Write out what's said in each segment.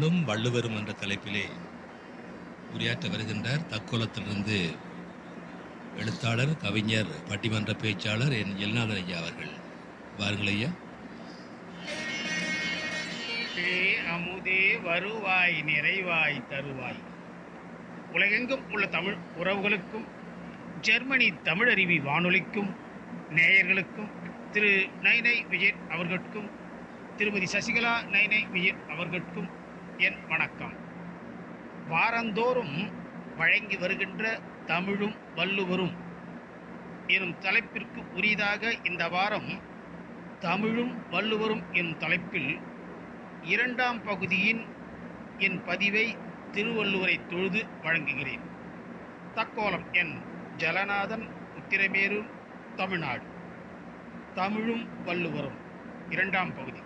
தமிழும் வள்ளுவரும் என்ற தலைப்பிலே உரையாற்ற வருகின்றார் தக்கோலத்திலிருந்து எழுத்தாளர், கவிஞர், பட்டிமன்ற பேச்சாளர் என் எல்நாதன் ஐயா அவர்கள். வாருங்கள் ஐயா. அமுதே வருவாய் நிறைவாய் தருவாய். உலகெங்கும் உள்ள தமிழ் உறவுகளுக்கும் ஜெர்மனி தமிழருவி வானொலிக்கும் நேயர்களுக்கும் திரு நைனை விஜய் அவர்களுக்கும் திருமதி சசிகலா நைனை விஜய் அவர்களுக்கும் என் வணக்கம். வாரந்தோறும் வழங்கி வருகின்ற தமிழும் வள்ளுவரும் எனும் தலைப்பிற்கு உரியதாக இந்த வாரம் தமிழும் வள்ளுவரும் எனும் தலைப்பில் இரண்டாம் பகுதியின் என் பதிவை திருவள்ளுவரை தொழுது வழங்குகிறேன். தக்கோலம் என் ஜலநாதன், உத்திரமேரூர், தமிழ்நாடு. தமிழும் வள்ளுவரும் இரண்டாம் பகுதி.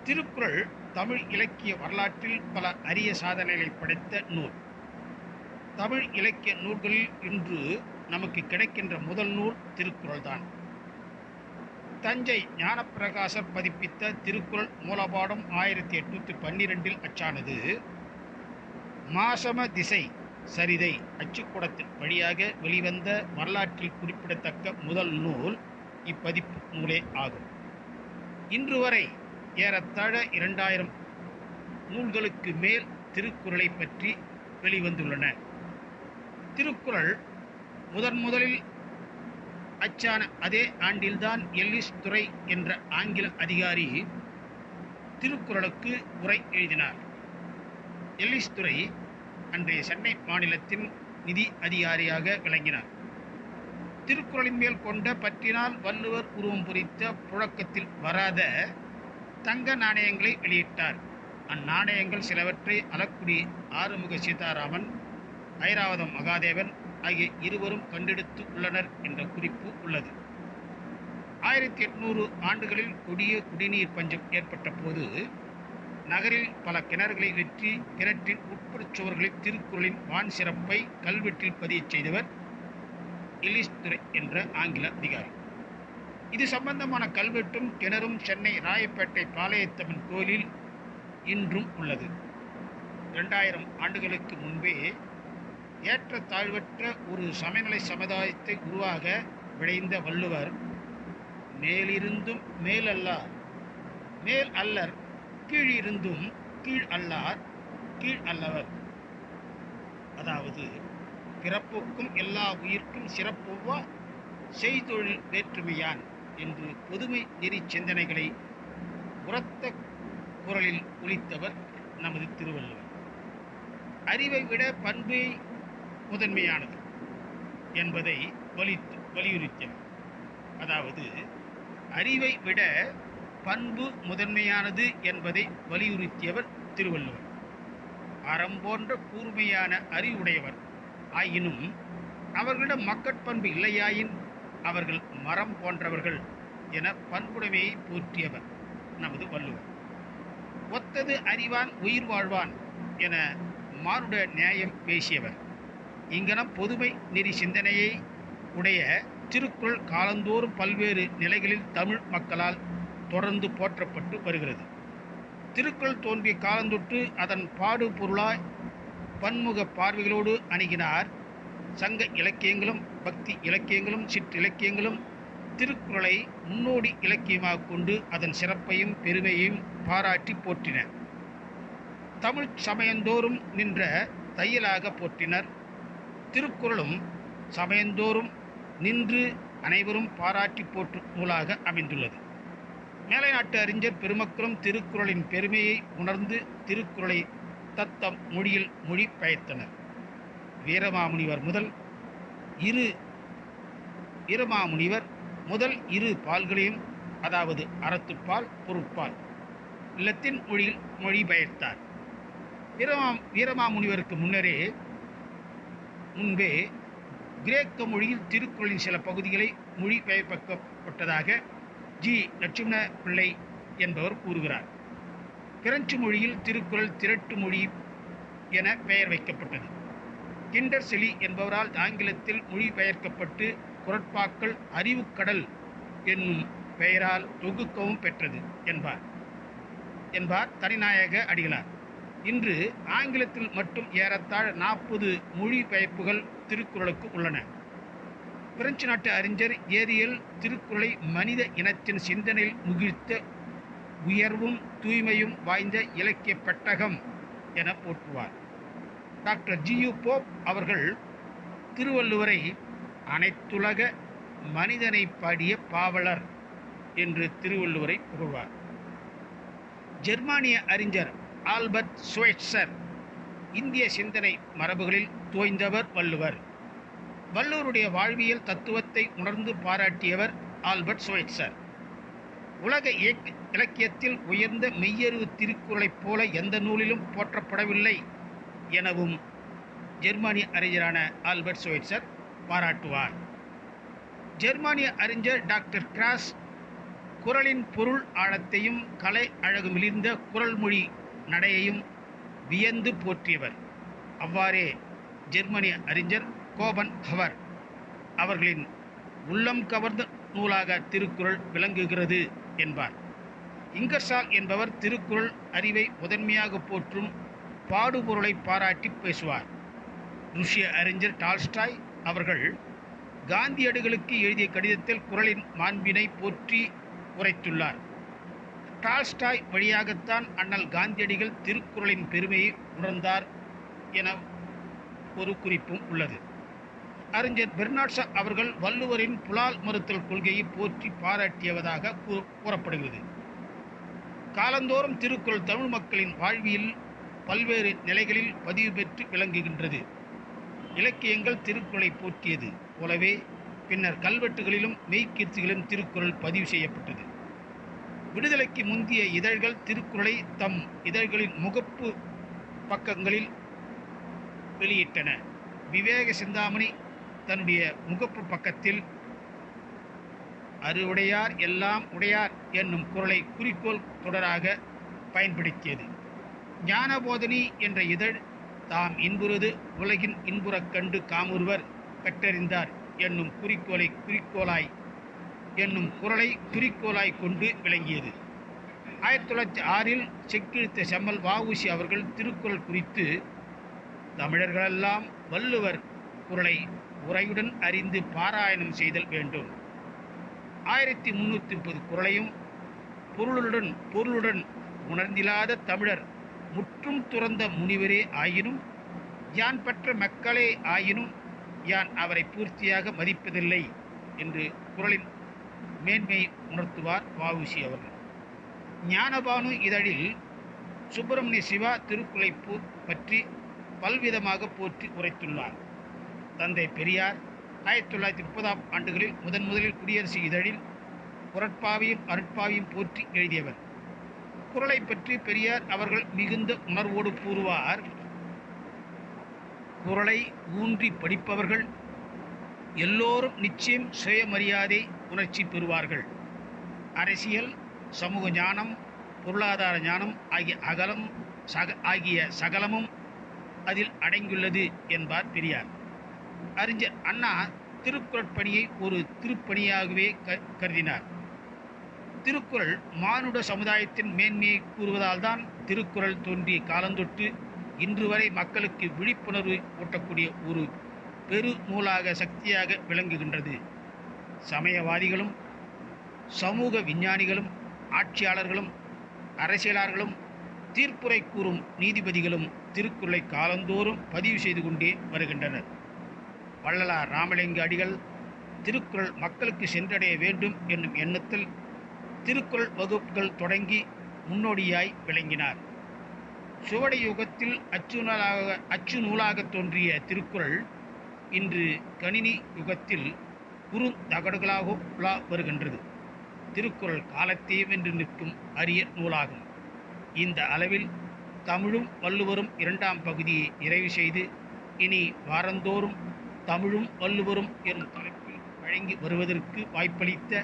திருக்குறள் தமிழ் இலக்கிய வரலாற்றில் பல அரிய சாதனைகளை படைத்த நூல். தமிழ் இலக்கிய நூல்களில் இன்று நமக்கு கிடைக்கின்ற முதல் நூல் திருக்குறள் தான். தஞ்சை ஞானப்பிரகாசர் பதிப்பித்த திருக்குறள் மூலபாடம் 1812 அச்சானது. மாசம திசை சரிதை அச்சுக்கூடத்தின் வழியாக வெளிவந்த வரலாற்றில் குறிப்பிடத்தக்க முதல் நூல் இப்பதிப்பு நூலே ஆகும். இன்று வரை ஏறத்தாழ 2000 நூல்களுக்கு மேல் திருக்குறளை பற்றி வெளிவந்துள்ளன. திருக்குறள் முதலில் அச்சான அதே ஆண்டில்தான் எல்லிஸ் துரை என்ற ஆங்கில அதிகாரி திருக்குறளுக்கு உரை எழுதினார். எல்லிஸ் துரை அன்றைய சென்னை மாநிலத்தின் நிதி அதிகாரியாக விளங்கினார். திருக்குறளின் மேல் கொண்ட பற்றினால் வள்ளுவர் உருவம் பொறித்த புழக்கத்தில் வராத தங்க நாணயங்களை வெளியிட்டார். அந்நாணயங்கள் சிலவற்றை அலக்குடி ஆறுமுக சீதாராமன், ஐராவதம் மகாதேவன் ஆகிய இருவரும் கண்டெடுத்து உள்ளனர் என்ற குறிப்பு உள்ளது. 1800 ஆண்டுகளில் கொடிய குடிநீர் பஞ்சம் ஏற்பட்ட போது நகரில் பல கிணறுகளை வெற்றி கிணற்றின் உட்புறச் சுவர்களில் திருக்குறளின் வான் சிறப்பை கல்வெட்டில் பதியச் செய்தவர் எல்லிஸ் துரை என்ற ஆங்கில அதிகாரி. இது சம்பந்தமான கல்வெட்டும் கிணறும் சென்னை ராயப்பேட்டை பாளையத்தம்மன் கோயிலில் இன்றும் உள்ளது. 2000 ஆண்டுகளுக்கு முன்பே ஏற்ற தாழ்வற்ற ஒரு சமநிலை சமுதாயத்தை உருவாக விளைந்த வள்ளுவர் மேலிருந்தும் மேலல்லார், மேல் அல்லர், கீழிருந்தும் கீழ் அல்லார், கீழ் அல்லவர், அதாவது பிறப்புக்கும் எல்லா உயிர்க்கும் சிறப்புவா செய்தொழில் வேற்றுமையான் என்று பொதுமை நெறி சிந்தனைகளை உரத்த குரலில் ஒலித்தவர் நமது திருவள்ளுவர். அறிவை விட பண்பே முதன்மையானது என்பதை வலியுறுத்தியவர். அதாவது அறிவை விட பண்பு முதன்மையானது என்பதை வலியுறுத்தியவர் திருவள்ளுவர். அறம் போன்ற கூர்மையான அறிவுடையவர் ஆயினும் அவர்களிடம் மக்கட்பண்பு இல்லையாயின் அவர்கள் மரம் போன்றவர்கள் என பண்புடைமையை போற்றியவர் நமது வள்ளுவர். ஒத்தது அறிவான் உயிர் வாழ்வான் என மானுட நியாயம் பேசியவர். இங்கனம் பொதுமை நெறி சிந்தனையை உடைய திருக்குறள் காலந்தோறும் பல்வேறு நிலைகளில் தமிழ் மக்களால் தொடர்ந்து போற்றப்பட்டு வருகிறது. திருக்குறள் தோன்றிய காலந்தொட்டு அதன் பாடு பொருளாய் பன்முக பார்வைகளோடு அணுகினார். சங்க இலக்கியங்களும் பக்தி இலக்கியங்களும் சிற்றிலக்கியங்களும் திருக்குறளை முன்னோடி இலக்கியமாக கொண்டு அதன் சிறப்பையும் பெருமையையும் பாராட்டி போற்றின. தமிழ் சமயந்தோறும் நின்ற தையலாக போற்றினர். திருக்குறளும் சமயந்தோறும் நின்று அனைவரும் பாராட்டி போற்றும் நூலாக அமைந்துள்ளது. மேலை நாட்டு அறிஞர் பெருமக்களும் திருக்குறளின் பெருமையை உணர்ந்து திருக்குறளை தத்தம் மொழியில் மொழிபெயர்த்தனர். வீரமாமுனிவர் முதல் இரு பால்களையும், அதாவது அறத்துப்பால் பொருட்பால், லத்தீன் மொழியில் மொழிபெயர்த்தார். வீரமாமுனிவருக்கு முன்பே கிரேக்க மொழியில் திருக்குறளின் சில பகுதிகளை மொழிபெயர்க்கப்பட்டதாக ஜி. லட்சுமண பிள்ளை என்பவர் கூறுகிறார். பிரெஞ்சு மொழியில் திருக்குறள் திரட்டு மொழி என பெயர் வைக்கப்பட்டது. கிண்டர் செலி என்பவரால் ஆங்கிலத்தில் மொழிபெயர்க்கப்பட்டு குறட்பாக்கள் அறிவுக்கடல் என்னும் பெயரால் தொகுக்கவும் பெற்றது என்பார் தனிநாயக அடிகளார். இன்று ஆங்கிலத்தில் மட்டும் ஏறத்தாழ 40 மொழிபெயர்ப்புகள் திருக்குறளுக்கு உள்ளன. பிரெஞ்சு நாட்டு அறிஞர் ஏரியல் திருக்குறளை மனித இனத்தின் சிந்தனையில் முகிழ்த்த உயர்வும் தூய்மையும் வாய்ந்த இலக்கிய பெட்டகம் என போற்றுவார். டாக்டர் ஜியு போப் அவர்கள் திருவள்ளுவரை அனைத்துலக மனிதனை பாடிய பாவலர் என்று திருவள்ளுவரை புகழ்வார். ஜெர்மானிய அறிஞர் ஆல்பர்ட் ஸ்வைட்சர் இந்திய சிந்தனை மரபுகளில் தோய்ந்தவர் வள்ளுவர். வள்ளுவருடைய வாழ்வியல் தத்துவத்தை உணர்ந்து பாராட்டியவர் ஆல்பர்ட் ஸ்வைட்சர். உலக இலக்கியத்தில் உயர்ந்த மெய்யறிவு திருக்குறளைப் போல எந்த நூலிலும் போற்றப்படவில்லை எனவும் ஜெர்மானிய அறிஞரான ஆல்பர்ட் ஸ்வைட்சர் பாராட்டுவார். ஜெர்மானிய அறிஞர் டாக்டர் கிராஸ் குறளின் பொருள் ஆழத்தையும் கலை அழகு மிளிர்ந்த குறள் மொழி நடையையும் வியந்து போற்றியவர். அவ்வாறே ஜெர்மனிய அறிஞர் கோபன் ஹவர் அவர்களின் உள்ளம் கவர்ந்த நூலாக திருக்குறள் விளங்குகிறது என்பார். இங்கர்சால் என்பவர் திருக்குறள் அறிவை முதன்மையாக போற்றும் பாடுபொருளை பாராட்டி பேசுவார். ருஷ்ய அறிஞர் டால்ஸ்டாய் அவர்கள் காந்தியடிகளுக்கு எழுதிய கடிதத்தில் குறளின் மாண்பினை போற்றி உரைத்துள்ளார். டால்ஸ்டாய் வழியாகத்தான் அண்ணல் காந்தியடிகள் திருக்குறளின் பெருமையை உணர்ந்தார் என ஒரு குறிப்பும் உள்ளது. அறிஞர் பெர்னாட்ஷா அவர்கள் வள்ளுவரின் புலால் மறுத்தல் கொள்கையை போற்றி பாராட்டியவதாக கூறப்படுகிறது. காலந்தோறும் திருக்குறள் தமிழ் மக்களின் வாழ்வியல் பல்வேறு நிலைகளில் பதிவு பெற்று விளங்குகின்றது. இலக்கியங்கள் திருக்குறளை போற்றியது போலவே பின்னர் கல்வெட்டுகளிலும் மெய்க்கீர்த்திகளிலும் திருக்குறள் பதிவு செய்யப்பட்டது. விடுதலைக்கு முந்திய இதழ்கள் திருக்குறளை தம் இதழ்களின் முகப்பு பக்கங்களில் வெளியிட்டன. விவேக சிந்தாமணி தன்னுடைய முகப்பு பக்கத்தில் அறுவுடையார் எல்லாம் உடையார் என்னும் குறளை குறிக்கோள் தொடராக பயன்படுத்தியது. ஞானபோதனி என்ற இதழ் தாம் இன்புறது உலகின் இன்புறக் கண்டு காமுறுவர் கற்றறிந்தார் என்னும் குறளை குறிக்கோளாய் கொண்டு விளங்கியது. 1906 செக்கிழுத்த செம்மல் வ.உ.சி. அவர்கள் திருக்குறள் குறித்து தமிழர்களெல்லாம் வள்ளுவர் குறளை உரையுடன் அறிந்து பாராயணம் செய்தல் வேண்டும். 1330 குறளையும் பொருளுடன் உணர்ந்திலாத தமிழர் முற்றும் துறந்த முனிவரே ஆயினும் யான் பெற்ற மக்களே ஆயினும் யான் அவரை பூர்த்தியாக மதிப்பதில்லை என்று குறளின் மேன்மையை உணர்த்துவார் வ.உ.சி. அவர்கள். ஞானபானு இதழில் சுப்பிரமணிய சிவா திருக்குறளை பற்றி பல்விதமாக போற்றி உரைத்துள்ளார். தந்தை பெரியார் 1930ஆம் ஆண்டுகளில் முதலில் குடியரசு இதழில் குறட்பாவையும் அருட்பாவையும் போற்றி எழுதியவர். குறளை பற்றி பெரியார் அவர்கள் மிகுந்த உணர்வோடு கூறுவார். குறளை ஊன்றி படிப்பவர்கள் எல்லோரும் நிச்சயம் சுயமரியாதை உணர்ச்சி பெறுவார்கள். அரசியல், சமூக ஞானம், பொருளாதார ஞானம் ஆகிய சகலமும் அதில் அடங்கியுள்ளது என்பார் பெரியார். அறிஞர் அண்ணா திருக்குறட்பணியை ஒரு திருப்பணியாகவே கருதினார். திருக்குறள் மானுட சமுதாயத்தின் மேன்மையை கூறுவதால் தான் திருக்குறள் தோன்றிய காலந்தொட்டு இன்று வரை மக்களுக்கு விழிப்புணர்வு ஊட்டக்கூடிய ஒரு பெரு நூலாக சக்தியாக விளங்குகின்றது. சமயவாதிகளும் சமூக விஞ்ஞானிகளும் ஆட்சியாளர்களும் அரசியலாளர்களும் தீர்ப்புரை கூறும் நீதிபதிகளும் திருக்குறளை காலந்தோறும் பதிவு செய்து கொண்டே வருகின்றனர். வள்ளலார் ராமலிங்க அடிகள் திருக்குறள் மக்களுக்கு சென்றடைய வேண்டும் என்னும் எண்ணத்தில் திருக்குறள் வகுப்புகள் தொடங்கி முன்னோடியாய் விளங்கினார். சுவடை யுகத்தில் அச்சு நூலாக தோன்றிய திருக்குறள் இன்று கணினி யுகத்தில் குறுந்தகடுகளாக உலா வருகின்றது. திருக்குறள் காலத்தையே வென்று நிற்கும் அரிய நூலாகும். இந்த அளவில் தமிழும் வள்ளுவரும் 2ஆம் பகுதியை நிறைவு செய்து இனி வாரந்தோறும் தமிழும் வள்ளுவரும் எனும் தலைப்பில் வழங்கி வருவதற்கு வாய்ப்பளித்த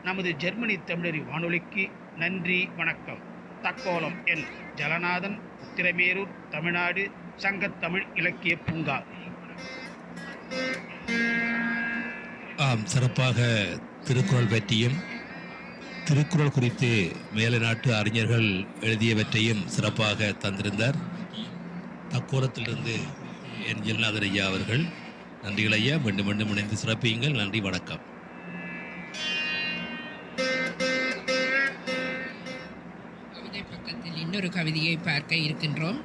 நமது ஜெர்மனி தமிழறி வானொலிக்கு நன்றி, வணக்கம். தக்கோலம் என் ஜலநாதன், உத்திரமேரூர், தமிழ்நாடு, சங்கத்தமிழ் இலக்கிய பூங்கா. சிறப்பாக திருக்குறள் பற்றியும் திருக்குறள் குறித்து மேலை நாட்டு அறிஞர்கள் எழுதியவற்றையும் சிறப்பாக தந்திருந்தார். தக்கோலத்திலிருந்து என் ஜெல்நாதர் ஐயா அவர்கள். நன்றிகள் ஐயா, மீண்டும் மீண்டும் இணைந்து சிறப்பியுங்கள். நன்றி, வணக்கம். கவிதை பக்கத்தில் இன்னொரு கவிதையை பார்க்க இருக்கின்றோம்.